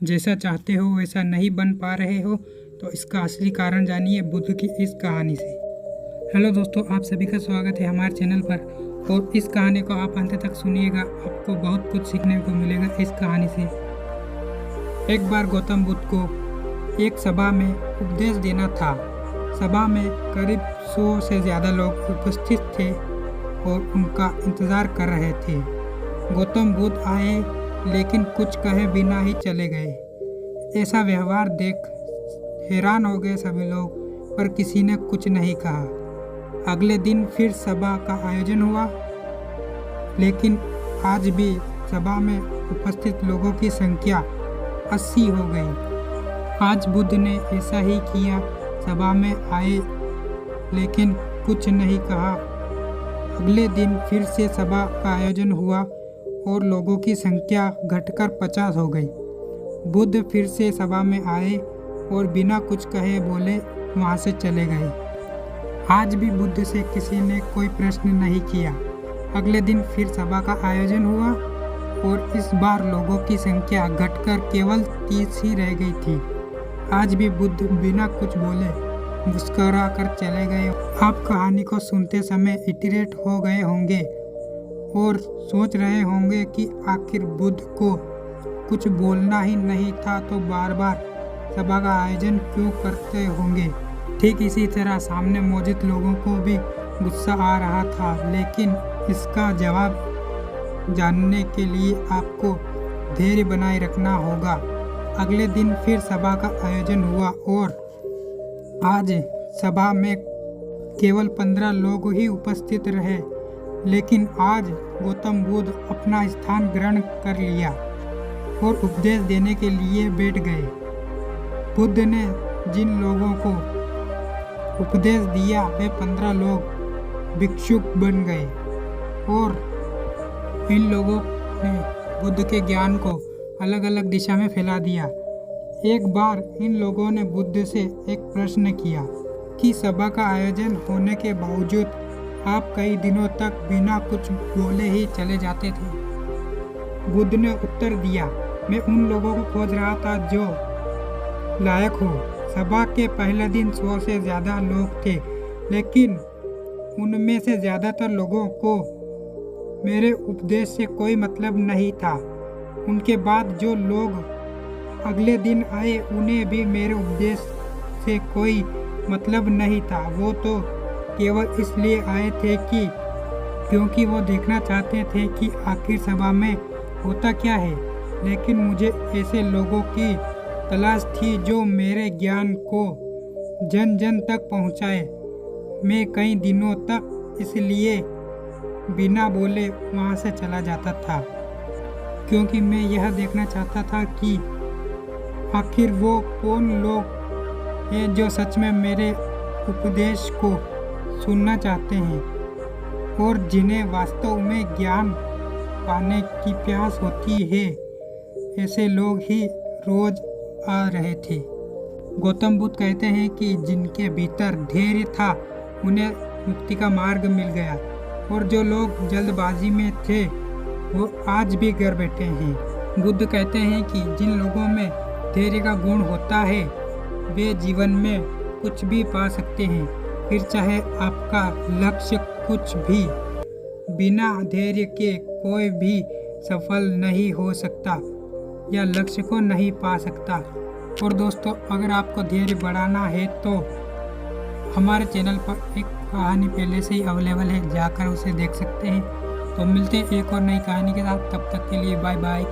जैसा चाहते हो वैसा नहीं बन पा रहे हो, तो इसका असली कारण जानिए बुद्ध की इस कहानी से। हेलो दोस्तों, आप सभी का स्वागत है हमारे चैनल पर और इस कहानी को आप अंत तक सुनिएगा। आपको बहुत कुछ सीखने को मिलेगा इस कहानी से। एक बार गौतम बुद्ध को एक सभा में उपदेश देना था। सभा में करीब 100 से ज़्यादा लोग उपस्थित थे और उनका इंतज़ार कर रहे थे। गौतम बुद्ध आए लेकिन कुछ कहे बिना ही चले गए। ऐसा व्यवहार देख हैरान हो गए सभी लोग, पर किसी ने कुछ नहीं कहा। अगले दिन फिर सभा का आयोजन हुआ, लेकिन आज भी सभा में उपस्थित लोगों की संख्या 80 हो गई। आज बुद्ध ने ऐसा ही किया, सभा में आए लेकिन कुछ नहीं कहा। अगले दिन फिर से सभा का आयोजन हुआ और लोगों की संख्या घटकर 50 हो गई। बुद्ध फिर से सभा में आए और बिना कुछ कहे बोले वहाँ से चले गए। आज भी बुद्ध से किसी ने कोई प्रश्न नहीं किया। अगले दिन फिर सभा का आयोजन हुआ और इस बार लोगों की संख्या घटकर केवल 30 ही रह गई थी। आज भी बुद्ध बिना कुछ बोले मुस्कुरा कर चले गए। आप कहानी को सुनते समय इरिटेट हो गए होंगे और सोच रहे होंगे कि आखिर बुद्ध को कुछ बोलना ही नहीं था तो बार बार सभा का आयोजन क्यों करते होंगे। ठीक इसी तरह सामने मौजूद लोगों को भी गुस्सा आ रहा था, लेकिन इसका जवाब जानने के लिए आपको धैर्य बनाए रखना होगा। अगले दिन फिर सभा का आयोजन हुआ और आज सभा में केवल 15 लोग ही उपस्थित रहे, लेकिन आज गौतम बुद्ध अपना स्थान ग्रहण कर लिया और उपदेश देने के लिए बैठ गए। बुद्ध ने जिन लोगों को उपदेश दिया वे 15 लोग भिक्षुक बन गए और इन लोगों ने बुद्ध के ज्ञान को अलग अलग दिशा में फैला दिया। एक बार इन लोगों ने बुद्ध से एक प्रश्न किया कि सभा का आयोजन होने के बावजूद आप कई दिनों तक बिना कुछ बोले ही चले जाते थे। बुद्ध ने उत्तर दिया, मैं उन लोगों को खोज रहा था जो लायक हो। सभा के पहले दिन 100 से ज़्यादा लोग थे, लेकिन उनमें से ज़्यादातर लोगों को मेरे उपदेश से कोई मतलब नहीं था। उनके बाद जो लोग अगले दिन आए उन्हें भी मेरे उपदेश से कोई मतलब नहीं था। वो तो केवल इसलिए आए थे क्योंकि वो देखना चाहते थे कि आखिर सभा में होता क्या है। लेकिन मुझे ऐसे लोगों की तलाश थी जो मेरे ज्ञान को जन जन तक पहुंचाए। मैं कई दिनों तक इसलिए बिना बोले वहां से चला जाता था, क्योंकि मैं यह देखना चाहता था कि आखिर वो कौन लोग हैं जो सच में मेरे उपदेश को सुनना चाहते हैं और जिन्हें वास्तव में ज्ञान पाने की प्यास होती है। ऐसे लोग ही रोज आ रहे थे। गौतम बुद्ध कहते हैं कि जिनके भीतर धैर्य था उन्हें मुक्ति का मार्ग मिल गया, और जो लोग जल्दबाजी में थे वो आज भी घर बैठे हैं। बुद्ध कहते हैं कि जिन लोगों में धैर्य का गुण होता है वे जीवन में कुछ भी पा सकते हैं, फिर चाहे आपका लक्ष्य कुछ भी। बिना धैर्य के कोई भी सफल नहीं हो सकता या लक्ष्य को नहीं पा सकता। और दोस्तों, अगर आपको धैर्य बढ़ाना है तो हमारे चैनल पर एक कहानी पहले से ही अवेलेबल है, जाकर उसे देख सकते हैं। तो मिलते हैं एक और नई कहानी के साथ, तब तक के लिए बाय बाय।